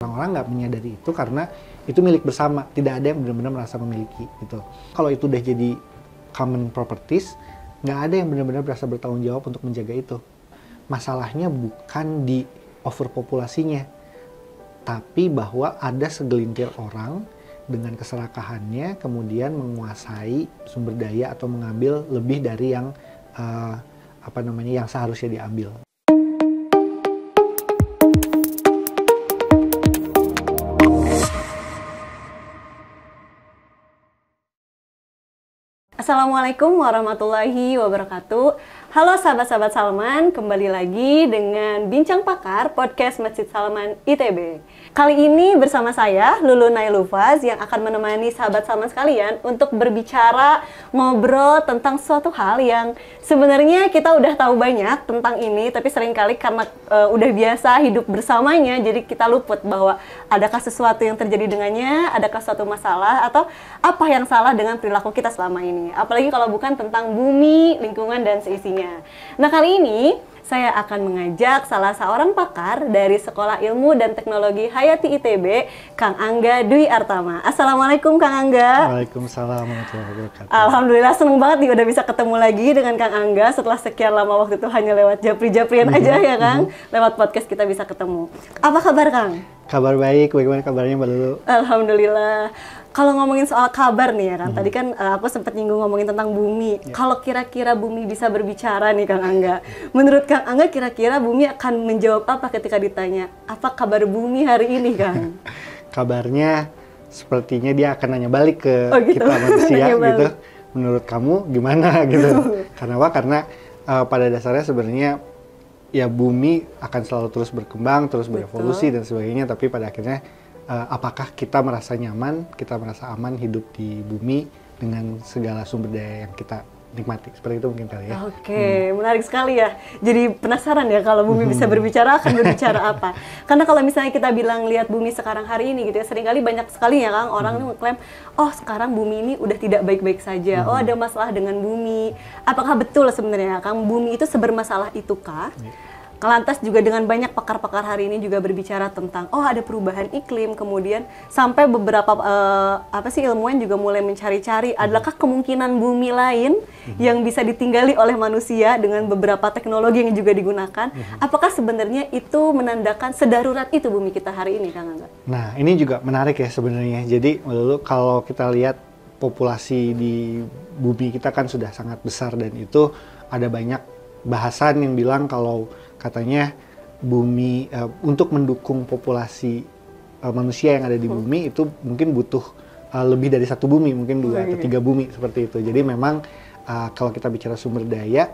Orang-orang nggak menyadari itu karena itu milik bersama, tidak ada yang benar-benar merasa memiliki gitu. Kalau itu udah jadi common properties, nggak ada yang benar-benar berasa bertanggung jawab untuk menjaga itu. Masalahnya bukan di overpopulasinya, tapi bahwa ada segelintir orang dengan keserakahannya kemudian menguasai sumber daya atau mengambil lebih dari yang yang seharusnya diambil. Assalamualaikum warahmatullahi wabarakatuh. Halo sahabat-sahabat Salman, kembali lagi dengan Bincang Pakar Podcast Masjid Salman ITB. Kali ini bersama saya, Lulu Nailufaz, yang akan menemani sahabat Salman sekalian untuk berbicara, ngobrol tentang suatu hal yang sebenarnya kita udah tahu banyak tentang ini, tapi seringkali karena udah biasa hidup bersamanya, jadi kita luput bahwa adakah sesuatu yang terjadi dengannya, adakah suatu masalah, atau apa yang salah dengan perilaku kita selama ini. Apalagi kalau bukan tentang bumi, lingkungan, dan seisinya. Nah, kali ini saya akan mengajak salah seorang pakar dari Sekolah Ilmu dan Teknologi Hayati ITB, Kang Angga Dwi Artama. Assalamualaikum Kang Angga. Waalaikumsalam warahmatullahi wabarakatuh. Alhamdulillah, seneng banget nih udah bisa ketemu lagi dengan Kang Angga setelah sekian lama waktu itu hanya lewat japri-japrian aja ya Kang. Lewat podcast kita bisa ketemu. Apa kabar Kang? Kabar baik, bagaimana kabarnya Mbak Lulu? Alhamdulillah. Kalau ngomongin soal kabar nih ya kan, tadi kan aku sempat nyinggung ngomongin tentang bumi. Kalau kira-kira bumi bisa berbicara nih Kang Angga, menurut Kang Angga kira-kira bumi akan menjawab apa ketika ditanya, apa kabar bumi hari ini Kang? Kabarnya sepertinya dia akan nanya balik ke gitu? Kita manusia gitu. Balik. Menurut kamu gimana gitu? Karena apa? Karena pada dasarnya sebenarnya ya bumi akan selalu terus berkembang, terus berevolusi dan sebagainya, tapi pada akhirnya apakah kita merasa nyaman, kita merasa aman hidup di bumi dengan segala sumber daya yang kita nikmati? Seperti itu mungkin kali ya. Oke, menarik sekali ya. Jadi penasaran ya kalau bumi bisa berbicara, akan berbicara apa? Karena kalau misalnya kita bilang lihat bumi sekarang hari ini gitu ya, seringkali banyak sekali ya Kang, orang ngeklaim, oh sekarang bumi ini udah tidak baik-baik saja, oh ada masalah dengan bumi. Apakah betul sebenarnya Kang, bumi itu sebermasalah itukah? Lantas juga dengan banyak pakar-pakar hari ini juga berbicara tentang ada perubahan iklim, kemudian sampai beberapa ilmuwan juga mulai mencari-cari adakah kemungkinan bumi lain yang bisa ditinggali oleh manusia dengan beberapa teknologi yang juga digunakan. Apakah sebenarnya itu menandakan sedarurat itu bumi kita hari ini Kang Angga? Nah, ini juga menarik ya sebenarnya. Jadi lalu kalau kita lihat populasi di bumi kita kan sudah sangat besar, dan itu ada banyak bahasan yang bilang kalau katanya bumi untuk mendukung populasi manusia yang ada di bumi itu mungkin butuh lebih dari satu bumi, mungkin 2 atau 3 bumi seperti itu. Jadi memang kalau kita bicara sumber daya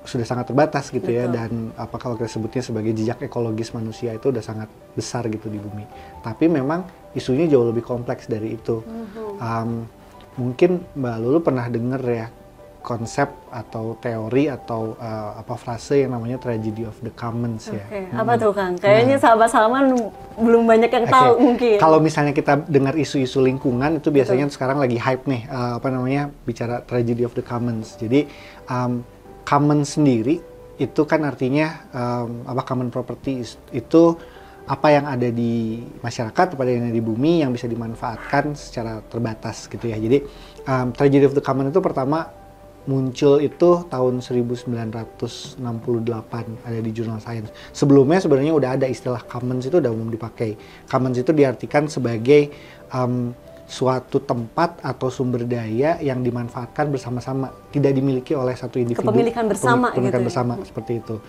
sudah sangat terbatas gitu ya, dan kalau kita sebutnya sebagai jejak ekologis manusia itu udah sangat besar gitu di bumi. Tapi memang isunya jauh lebih kompleks dari itu. Mungkin Mbak Lulu pernah dengar ya konsep atau teori atau frase yang namanya tragedy of the commons ya. Apa tuh Kang? Kayaknya sahabat Salman belum banyak yang tahu mungkin. Kalau misalnya kita dengar isu-isu lingkungan itu biasanya sekarang lagi hype nih, bicara tragedy of the commons. Jadi common sendiri itu kan artinya common property itu apa yang ada di masyarakat, apa yang ada di bumi yang bisa dimanfaatkan secara terbatas gitu ya. Jadi tragedy of the common itu pertama muncul itu tahun 1968 ada di jurnal Science. Sebelumnya sebenarnya udah ada istilah commons, itu udah umum dipakai. Commons itu diartikan sebagai suatu tempat atau sumber daya yang dimanfaatkan bersama-sama, tidak dimiliki oleh satu individu. Kepemilikan bersama Kepemilikan bersama seperti itu.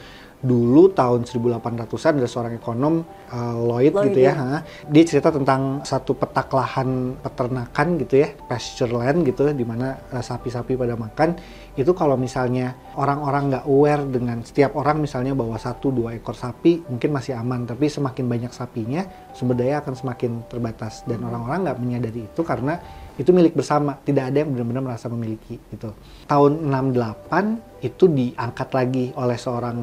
Dulu tahun 1800-an ada seorang ekonom Lloyd gitu ya. Dia cerita tentang satu petak lahan peternakan gitu ya, pasture land gitu, di mana sapi-sapi pada makan. Itu kalau misalnya orang-orang nggak aware dengan setiap orang misalnya bawa 1-2 ekor sapi mungkin masih aman, tapi semakin banyak sapinya sumber daya akan semakin terbatas, dan orang-orang nggak menyadari itu karena itu milik bersama, tidak ada yang benar-benar merasa memiliki gitu. Tahun 68 itu diangkat lagi oleh seorang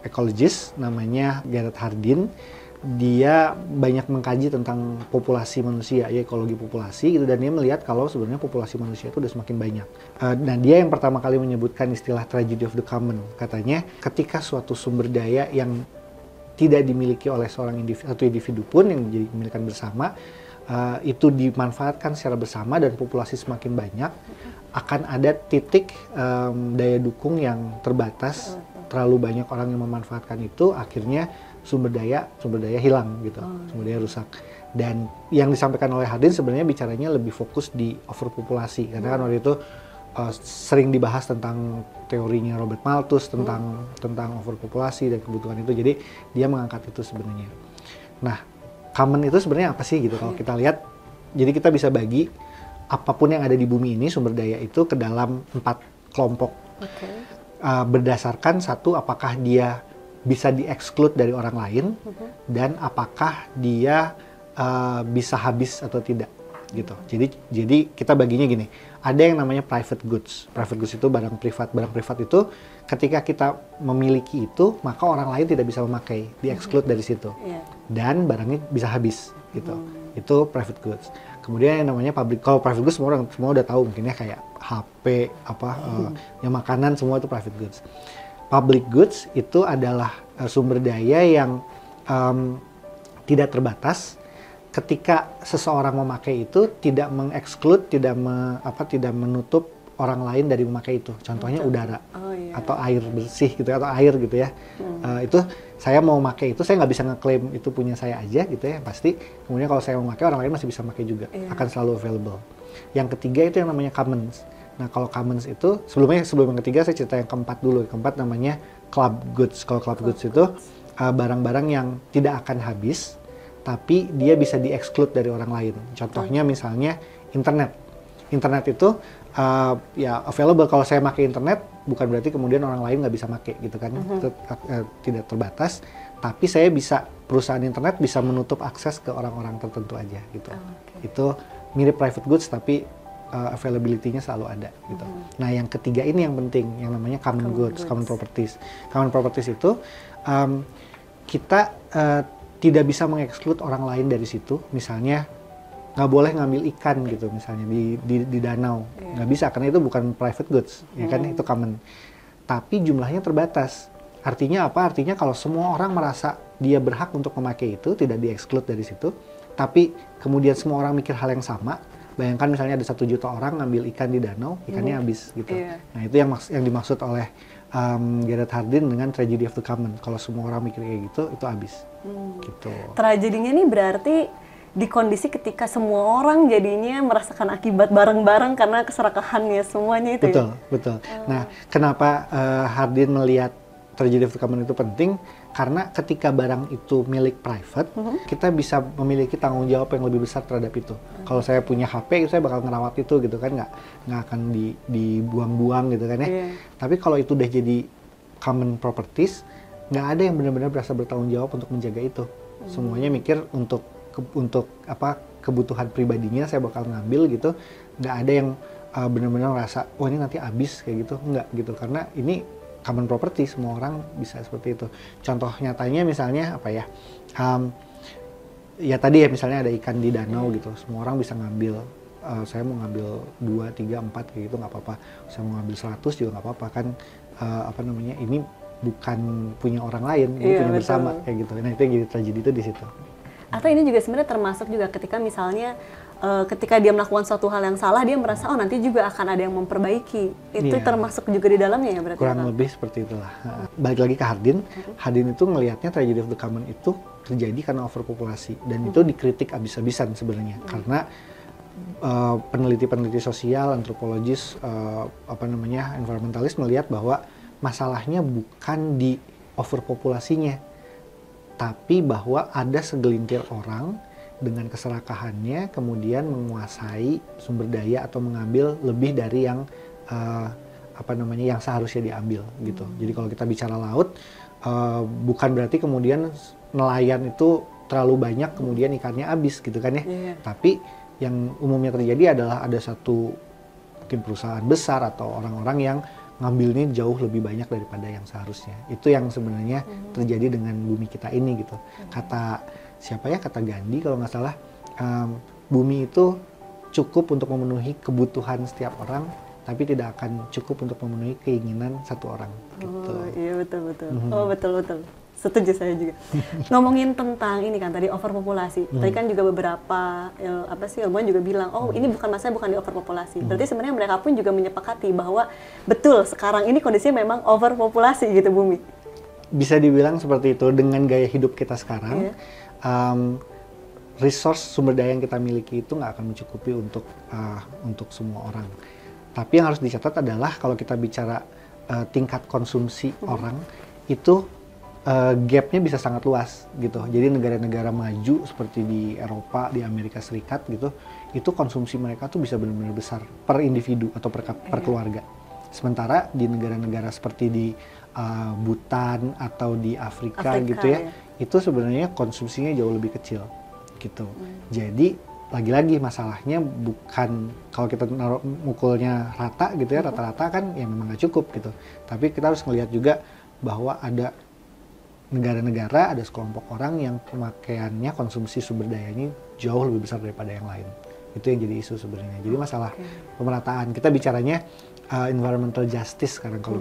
ekologis namanya Gareth Hardin. Dia banyak mengkaji tentang populasi manusia, ya ekologi populasi gitu, dan dia melihat kalau sebenarnya populasi manusia itu udah semakin banyak. Dan dia yang pertama kali menyebutkan istilah tragedy of the common. Katanya ketika suatu sumber daya yang tidak dimiliki oleh seorang satu individu pun yang menjadi kepemilikan bersama, itu dimanfaatkan secara bersama dan populasi semakin banyak, akan ada titik daya dukung yang terbatas, terlalu banyak orang yang memanfaatkan itu, akhirnya sumber daya hilang gitu, sumber daya rusak. Dan yang disampaikan oleh Hardin sebenarnya bicaranya lebih fokus di overpopulasi, karena kan waktu itu sering dibahas tentang teorinya Robert Malthus tentang overpopulasi dan kebutuhan itu, jadi dia mengangkat itu sebenarnya. Nah, common itu sebenarnya apa sih gitu kalau kita lihat? Jadi kita bisa bagi apapun yang ada di bumi ini sumber daya itu ke dalam 4 kelompok. Berdasarkan satu, apakah dia bisa di-exclude dari orang lain, dan apakah dia bisa habis atau tidak gitu. Jadi kita baginya gini, ada yang namanya private goods. Private goods itu barang privat. Barang privat itu ketika kita memiliki itu, maka orang lain tidak bisa memakai, di-exclude dari situ. Dan barangnya bisa habis gitu. Itu private goods. Kemudian yang namanya public. Kalau private goods semua udah tahu, mungkin ya kayak HP, yang makanan, semua itu private goods. Public goods itu adalah sumber daya yang tidak terbatas. Ketika seseorang memakai itu, tidak meng-exclude, tidak menutup orang lain dari memakai itu. Contohnya udara, atau air bersih gitu, atau air gitu ya. Itu saya mau pakai itu, saya nggak bisa ngeklaim itu punya saya aja gitu ya, pasti. Kemudian kalau saya mau pakai, orang lain masih bisa pakai juga, akan selalu available. Yang ketiga itu yang namanya commons. Nah, kalau commons itu, sebelum yang ketiga saya cerita yang keempat dulu. Yang keempat namanya club goods. Kalau club goods itu barang-barang yang tidak akan habis, tapi dia bisa di-exclude dari orang lain. Contohnya misalnya internet. Internet itu ya available. Kalau saya pakai internet, bukan berarti kemudian orang lain nggak bisa pakai gitu kan. Itu tidak terbatas. Tapi saya bisa, perusahaan internet bisa menutup akses ke orang-orang tertentu aja gitu. Itu mirip private goods tapi availability-nya selalu ada gitu. Nah, yang ketiga ini yang penting, yang namanya common goods, common properties. Common properties itu kita tidak bisa mengeksklut orang lain dari situ. Misalnya nggak boleh ngambil ikan gitu, misalnya di danau, nggak bisa karena itu bukan private goods, ya kan, itu common. Tapi jumlahnya terbatas. Artinya apa? Artinya kalau semua orang merasa dia berhak untuk memakai itu, tidak di-exclude dari situ, tapi kemudian semua orang mikir hal yang sama. Bayangkan misalnya ada 1 juta orang ngambil ikan di danau, ikannya habis gitu. Nah, itu yang dimaksud oleh Gareth Hardin dengan tragedy of the common. Kalau semua orang mikir kayak gitu, itu habis. Gitu. Tragedinya nih berarti di kondisi ketika semua orang jadinya merasakan akibat bareng-bareng karena keserakahannya semuanya itu. Betul. Nah, kenapa Hardin melihat tragedy of the common itu penting? Karena ketika barang itu milik private, kita bisa memiliki tanggung jawab yang lebih besar terhadap itu. Kalau saya punya HP, saya bakal ngerawat itu gitu kan, nggak akan dibuang-buang gitu kan ya. Tapi kalau itu udah jadi common properties, nggak ada yang benar-benar berasa bertanggung jawab untuk menjaga itu. Semuanya mikir untuk kebutuhan pribadinya saya bakal ngambil gitu. Nggak ada yang benar-benar merasa, oh ini nanti habis kayak gitu, nggak gitu. Karena ini common property, semua orang bisa seperti itu. Contoh nyatanya misalnya apa ya? Ya tadi ya misalnya ada ikan di danau gitu, semua orang bisa ngambil. Saya mau ngambil 2, 3, 4 kayak gitu nggak apa-apa. Saya mau ngambil 100 juga nggak apa-apa kan. Ini bukan punya orang lain, ini punya bersama kayak gitu. Nah, itu yang jadi tragedi itu di situ. Atau ini juga sebenarnya termasuk juga ketika misalnya ketika dia melakukan suatu hal yang salah, dia merasa oh nanti juga akan ada yang memperbaiki. Itu termasuk juga di dalamnya ya berarti? Kurang lebih seperti itulah. Balik lagi ke Hardin. Hardin itu ngelihatnya tragedy of the common itu terjadi karena overpopulasi. Dan itu dikritik abis-abisan sebenarnya. Karena peneliti-peneliti sosial, antropologis, environmentalis melihat bahwa masalahnya bukan di overpopulasinya, tapi bahwa ada segelintir orang dengan keserakahannya kemudian menguasai sumber daya atau mengambil lebih dari yang yang seharusnya diambil gitu. Jadi kalau kita bicara laut, bukan berarti kemudian nelayan itu terlalu banyak kemudian ikannya habis gitu kan ya. Tapi yang umumnya terjadi adalah ada satu mungkin perusahaan besar atau orang-orang yang ngambilnya jauh lebih banyak daripada yang seharusnya. Itu yang sebenarnya terjadi dengan bumi kita ini gitu. Kata Gandhi kalau nggak salah, bumi itu cukup untuk memenuhi kebutuhan setiap orang, tapi tidak akan cukup untuk memenuhi keinginan satu orang. Gitu. Oh iya betul. Oh betul. setuju saya juga. Ngomongin tentang ini kan tadi overpopulasi. Tadi kan juga beberapa ilmuwan juga bilang, oh ini bukan masalah bukan di overpopulasi. Berarti sebenarnya mereka pun juga menyepakati bahwa betul sekarang ini kondisinya memang overpopulasi gitu bumi. Bisa dibilang seperti itu dengan gaya hidup kita sekarang. Resource sumber daya yang kita miliki itu nggak akan mencukupi untuk semua orang. Tapi yang harus dicatat adalah kalau kita bicara tingkat konsumsi orang itu gapnya bisa sangat luas gitu. Jadi negara-negara maju seperti di Eropa, di Amerika Serikat gitu, itu konsumsi mereka tuh bisa benar-benar besar per individu atau per keluarga. Sementara di negara-negara seperti di Bhutan atau di Afrika gitu ya, itu sebenarnya konsumsinya jauh lebih kecil gitu. Jadi lagi-lagi masalahnya bukan kalau kita mukulnya rata gitu ya, rata-rata kan ya memang nggak cukup gitu. Tapi kita harus melihat juga bahwa ada negara-negara, ada sekelompok orang yang pemakaiannya, konsumsi sumber dayanya jauh lebih besar daripada yang lain. Itu yang jadi isu sebenarnya. Jadi masalah pemerataan. Kita bicaranya environmental justice sekarang kalau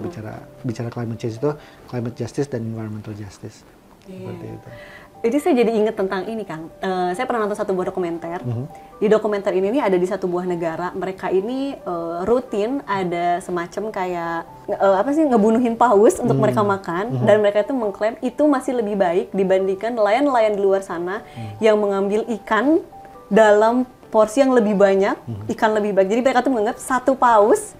bicara climate change itu climate justice dan environmental justice. Seperti itu. Jadi saya jadi ingat tentang ini Kang. Saya pernah nonton satu buah dokumenter. Di dokumenter ini ada di satu buah negara. Mereka ini rutin ada semacam kayak ngebunuhin paus untuk mereka makan. Dan mereka itu mengklaim itu masih lebih baik dibandingkan nelayan-nelayan di luar sana yang mengambil ikan dalam porsi yang lebih banyak, ikan lebih banyak. Jadi mereka tuh menganggap satu paus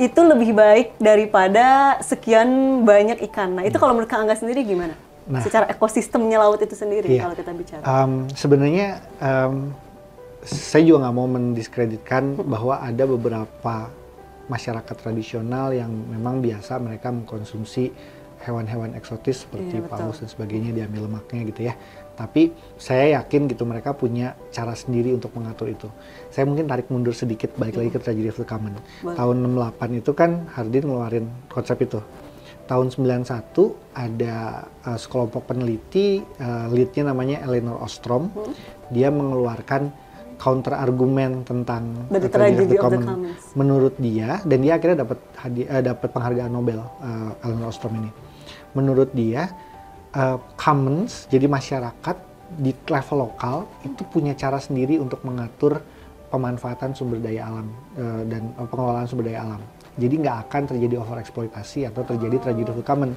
itu lebih baik daripada sekian banyak ikan. Nah itu kalau menurut Kang Angga sendiri gimana? Nah, secara ekosistemnya laut itu sendiri kalau kita bicara. Sebenarnya saya juga nggak mau mendiskreditkan bahwa ada beberapa masyarakat tradisional yang memang biasa mereka mengkonsumsi hewan-hewan eksotis seperti paus dan sebagainya, diambil lemaknya gitu ya. Tapi saya yakin gitu mereka punya cara sendiri untuk mengatur itu. Saya mungkin tarik mundur sedikit, balik lagi ke Tragedy of the Common. Tahun 68 itu kan Hardin ngeluarin konsep itu. Tahun 91 ada sekelompok peneliti, leadnya namanya Elinor Ostrom. Dia mengeluarkan counter argumen tentang Tragedy of the Commons. Menurut dia, dan dia akhirnya dapat penghargaan Nobel, Elinor Ostrom ini. Menurut dia, commons, jadi masyarakat di level lokal itu punya cara sendiri untuk mengatur pemanfaatan sumber daya alam dan pengelolaan sumber daya alam. Jadi nggak akan terjadi overeksploitasi atau terjadi tragedi of the common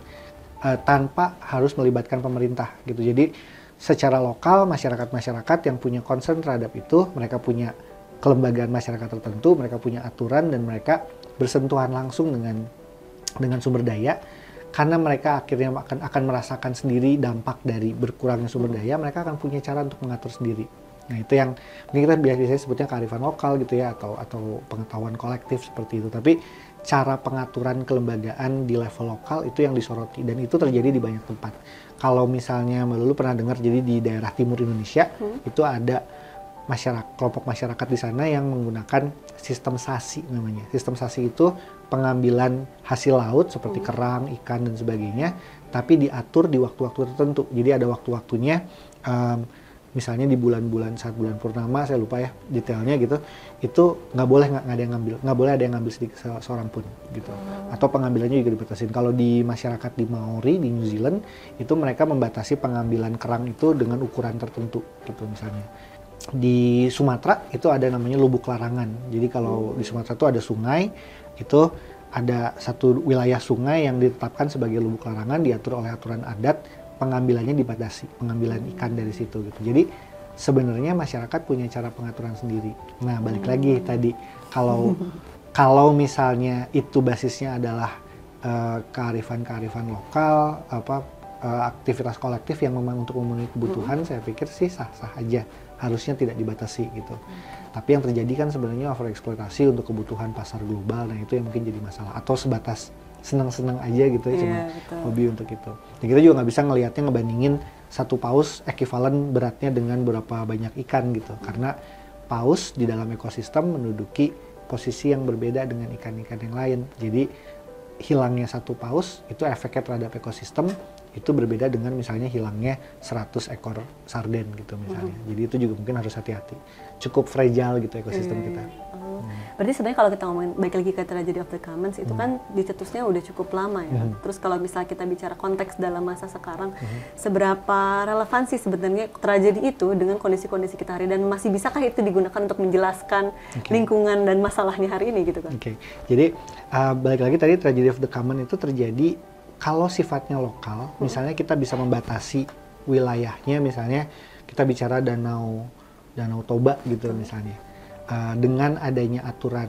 tanpa harus melibatkan pemerintah gitu. Jadi secara lokal masyarakat-masyarakat yang punya concern terhadap itu, mereka punya kelembagaan masyarakat tertentu, mereka punya aturan dan mereka bersentuhan langsung dengan sumber daya. Karena mereka akhirnya akan merasakan sendiri dampak dari berkurangnya sumber daya, mereka akan punya cara untuk mengatur sendiri. Nah itu yang mungkin kita biasanya sebutnya kearifan lokal gitu ya, atau pengetahuan kolektif seperti itu. Tapi cara pengaturan kelembagaan di level lokal itu yang disoroti dan itu terjadi di banyak tempat. Kalau misalnya Mbak Lulu pernah dengar, jadi di daerah timur Indonesia itu ada kelompok masyarakat di sana yang menggunakan sistem sasi namanya. Sistem sasi itu pengambilan hasil laut seperti kerang, ikan dan sebagainya, tapi diatur di waktu-waktu tertentu. Jadi ada waktu-waktunya. Misalnya di bulan-bulan saat bulan purnama, saya lupa ya detailnya gitu, itu nggak boleh ada yang ngambil sedikit seorang pun gitu. Atau pengambilannya juga dibatasin. Kalau di masyarakat di Maori di New Zealand itu mereka membatasi pengambilan kerang itu dengan ukuran tertentu gitu misalnya. Di Sumatera itu ada namanya lubuk larangan. Jadi kalau di Sumatera itu ada sungai, itu ada satu wilayah sungai yang ditetapkan sebagai lubuk larangan, diatur oleh aturan adat. Pengambilannya dibatasi, pengambilan ikan dari situ gitu. Jadi sebenarnya masyarakat punya cara pengaturan sendiri. Nah balik lagi tadi, kalau misalnya itu basisnya adalah kearifan lokal, aktivitas kolektif yang memang untuk memenuhi kebutuhan, saya pikir sih sah-sah aja, harusnya tidak dibatasi gitu. Tapi yang terjadi kan sebenarnya overeksploitasi untuk kebutuhan pasar global, nah itu yang mungkin jadi masalah. Atau sebatas senang-senang aja gitu ya, cuma hobi untuk itu. Dan kita juga nggak bisa ngelihatnya ngebandingin satu paus ekivalen beratnya dengan berapa banyak ikan gitu. Karena paus di dalam ekosistem menduduki posisi yang berbeda dengan ikan-ikan yang lain. Jadi hilangnya satu paus itu efeknya terhadap ekosistem itu berbeda dengan misalnya hilangnya 100 ekor sarden gitu misalnya. Jadi itu juga mungkin harus hati-hati. Cukup fragile gitu ekosistem kita. Berarti sebenarnya kalau kita ngomongin balik lagi ke Tragedy of the Commons itu kan dicetusnya udah cukup lama ya. Terus kalau misalnya kita bicara konteks dalam masa sekarang, seberapa relevan sih sebenarnya tragedi itu dengan kondisi-kondisi kita hari dan masih bisakah itu digunakan untuk menjelaskan lingkungan dan masalahnya hari ini gitu kan? Jadi balik lagi tadi Tragedy of the Commons itu terjadi kalau sifatnya lokal, misalnya kita bisa membatasi wilayahnya, misalnya kita bicara Danau Toba gitu misalnya. Dengan adanya aturan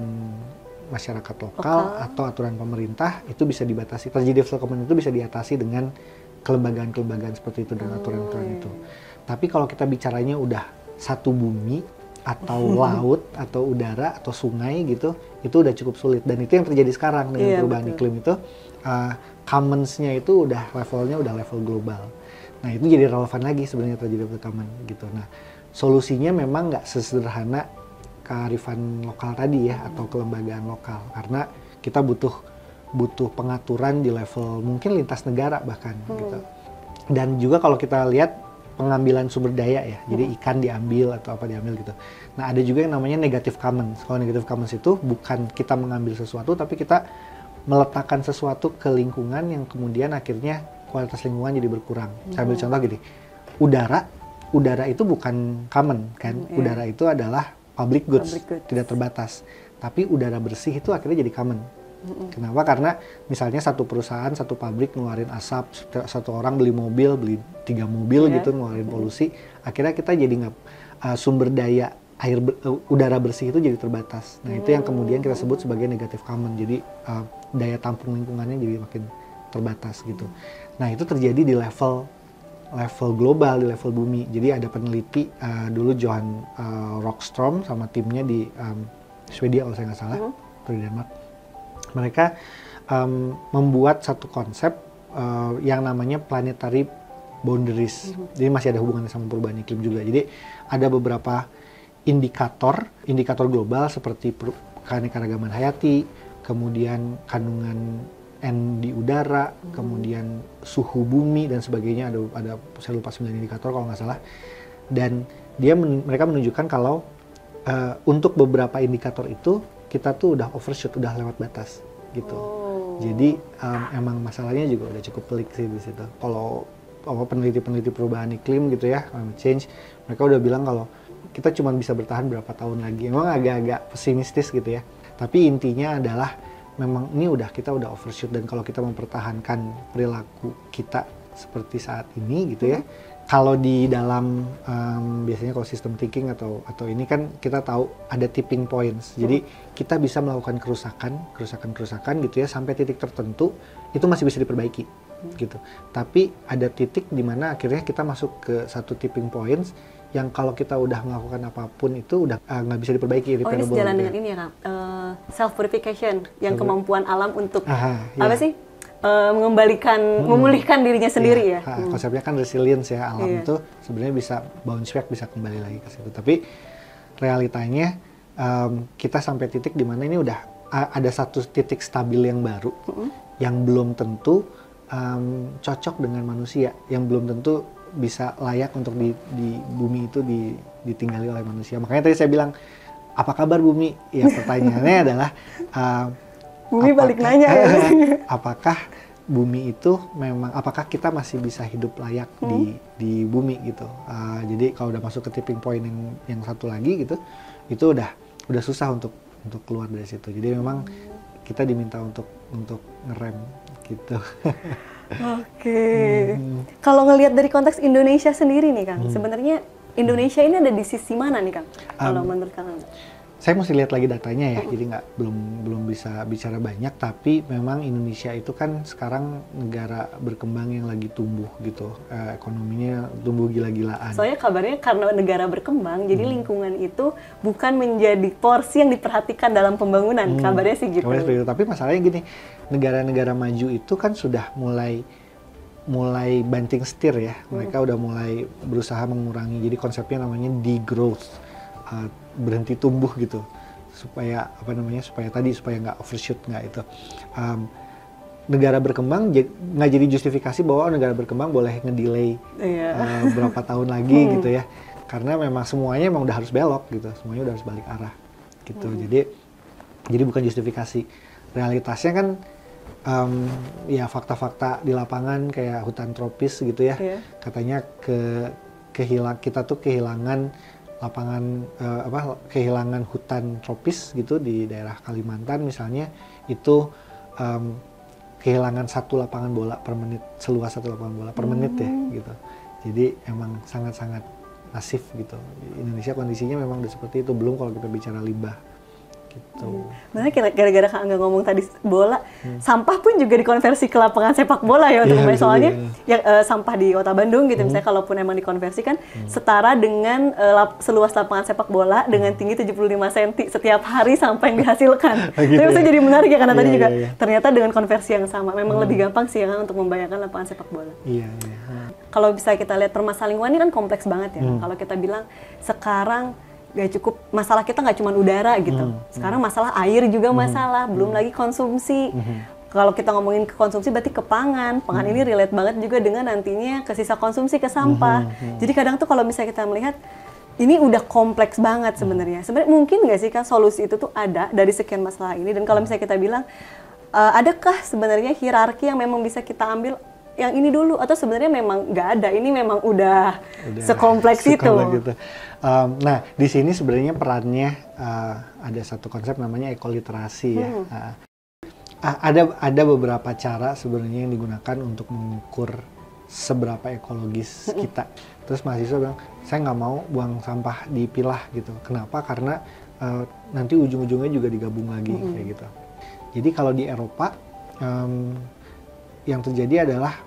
masyarakat lokal atau aturan pemerintah itu bisa dibatasi. Tragedy of the Commons itu bisa diatasi dengan kelembagaan-kelembagaan seperti itu dan aturan-aturan itu. Tapi kalau kita bicaranya udah satu bumi atau laut atau udara atau sungai gitu, itu udah cukup sulit dan itu yang terjadi sekarang dengan perubahan iklim itu. Commons-nya itu udah levelnya udah level global. Nah itu jadi relevan lagi sebenarnya Tragedy of the Commons gitu. Nah solusinya memang nggak sesederhana kearifan lokal tadi ya atau kelembagaan lokal karena kita butuh pengaturan di level mungkin lintas negara bahkan gitu. Dan juga kalau kita lihat pengambilan sumber daya ya, jadi ikan diambil atau apa diambil gitu. Nah ada juga yang namanya negative commons. Kalau negative commons itu bukan kita mengambil sesuatu tapi kita meletakkan sesuatu ke lingkungan yang kemudian akhirnya kualitas lingkungan jadi berkurang. Saya ambil contoh gini, udara itu bukan common kan, udara itu adalah public goods, tidak terbatas. Tapi udara bersih itu akhirnya jadi common. Kenapa? Karena misalnya satu perusahaan, satu pabrik ngeluarin asap, satu orang beli 3 mobil gitu ngeluarin polusi. Akhirnya kita jadi nggak sumber daya udara bersih itu jadi terbatas. Nah itu yang kemudian kita sebut sebagai negative common. Jadi daya tampung lingkungannya jadi makin terbatas gitu. Nah itu terjadi di level global, di level bumi. Jadi ada peneliti dulu Johan Rockström sama timnya di Swedia kalau saya nggak salah, atau di Denmark. Mereka membuat satu konsep yang namanya planetary boundaries. Jadi masih ada hubungannya sama perubahan iklim juga. Jadi ada beberapa indikator global seperti keanekaragaman hayati, kemudian kandungan N di udara, kemudian suhu bumi dan sebagainya, ada saya lupa 9 indikator kalau nggak salah. Dan mereka menunjukkan kalau untuk beberapa indikator itu kita tuh udah overshoot, udah lewat batas gitu. Jadi emang masalahnya juga udah cukup pelik sih di situ. Kalau peneliti-peneliti perubahan iklim gitu ya, climate change, mereka udah bilang kalau kita cuma bisa bertahan berapa tahun lagi. Emang agak-agak pesimistis gitu ya. Tapi intinya adalah memang ini kita udah overshoot, dan kalau kita mempertahankan perilaku kita seperti saat ini gitu ya. Kalau di dalam biasanya kalau system thinking atau ini kan kita tahu ada tipping points. Jadi kita bisa melakukan kerusakan gitu ya sampai titik tertentu itu masih bisa diperbaiki gitu. Tapi ada titik di mana akhirnya kita masuk ke satu tipping points yang kalau kita udah melakukan apapun itu udah nggak bisa diperbaiki. Oh ini sejalan dengan ini ya Kak, self purification yang kemampuan alam untuk apa sih? Mengembalikan, memulihkan dirinya sendiri ya. Konsepnya kan resilience ya, alam itu sebenarnya bisa bounce back, bisa kembali lagi ke situ. Tapi realitanya kita sampai titik di mana ini udah ada satu titik stabil yang baru, yang belum tentu cocok dengan manusia, yang belum tentu bisa layak untuk di bumi itu ditinggali oleh manusia. Makanya tadi saya bilang, apa kabar bumi? Ya pertanyaannya adalah bumi balik nanya ya. Apakah bumi itu memang, apakah kita masih bisa hidup layak di bumi gitu. Jadi kalau udah masuk ke tipping point yang satu lagi gitu, itu udah susah untuk keluar dari situ. Jadi memang kita diminta untuk ngerem gitu. Oke. Kalau ngelihat dari konteks Indonesia sendiri nih Kang, sebenarnya Indonesia ini ada di sisi mana nih Kang? Kalau menurut Kang? Saya mesti lihat lagi datanya ya, jadi belum bisa bicara banyak, tapi memang Indonesia itu kan sekarang negara berkembang yang lagi tumbuh gitu, ekonominya tumbuh gila-gilaan. Soalnya kabarnya karena negara berkembang, jadi lingkungan itu bukan menjadi porsi yang diperhatikan dalam pembangunan, kabarnya sih gitu. Kabarnya seperti itu, tapi masalahnya gini, negara-negara maju itu kan sudah mulai banting setir ya, mereka udah mulai berusaha mengurangi, jadi konsepnya namanya degrowth. Berhenti tumbuh gitu supaya supaya nggak overshoot, nggak itu. negara berkembang nggak jadi justifikasi bahwa negara berkembang boleh ngedelay berapa tahun lagi gitu ya, karena memang semuanya emang udah harus belok gitu, semuanya udah harus balik arah gitu. Jadi bukan justifikasi. Realitasnya kan ya fakta-fakta di lapangan kayak hutan tropis gitu ya, katanya kita tuh kehilangan kehilangan hutan tropis gitu di daerah Kalimantan misalnya, itu kehilangan 1 lapangan bola per menit, seluas 1 lapangan bola per menit ya gitu. Jadi emang sangat-sangat masif gitu. Di Indonesia kondisinya memang udah seperti itu, belum kalau kita bicara limbah gitu. Benar, gara-gara Kak Angga ngomong tadi bola, sampah pun juga dikonversi ke lapangan sepak bola ya untuk main. Soalnya yang sampah di Kota Bandung gitu misalnya, kalaupun emang dikonversi kan setara dengan seluas lapangan sepak bola dengan tinggi 75 cm setiap hari sampah yang dihasilkan. Tapi maksudnya jadi menarik ya, karena tadi juga ternyata dengan konversi yang sama memang lebih gampang sih ya kan untuk membayangkan lapangan sepak bola. Kalau bisa kita lihat permasalahan lingkungan ini kan kompleks banget ya. Kalau kita bilang sekarang gak cukup, masalah kita nggak cuma udara gitu. Sekarang masalah air juga masalah, belum lagi konsumsi. Kalau kita ngomongin ke konsumsi berarti ke pangan. Pangan ini relate banget juga dengan nantinya ke sisa konsumsi, ke sampah. Jadi kadang tuh kalau misalnya kita melihat ini udah kompleks banget sebenarnya. Sebenarnya mungkin nggak sih kan solusi itu tuh ada dari sekian masalah ini? Dan kalau misalnya kita bilang, adakah sebenarnya hierarki yang memang bisa kita ambil yang ini dulu, atau sebenarnya memang nggak ada, ini memang udah sekompleks itu. Gitu. Nah, di sini sebenarnya perannya ada satu konsep namanya ekoliterasi ya. Ada beberapa cara sebenarnya yang digunakan untuk mengukur seberapa ekologis kita. Terus mahasiswa bilang, saya nggak mau buang sampah dipilah gitu. Kenapa? Karena nanti ujung-ujungnya juga digabung lagi kayak gitu. Jadi kalau di Eropa yang terjadi adalah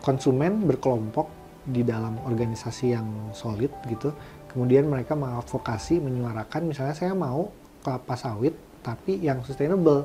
konsumen berkelompok di dalam organisasi yang solid gitu. Kemudian mereka mengadvokasi, menyuarakan misalnya saya mau kelapa sawit tapi yang sustainable.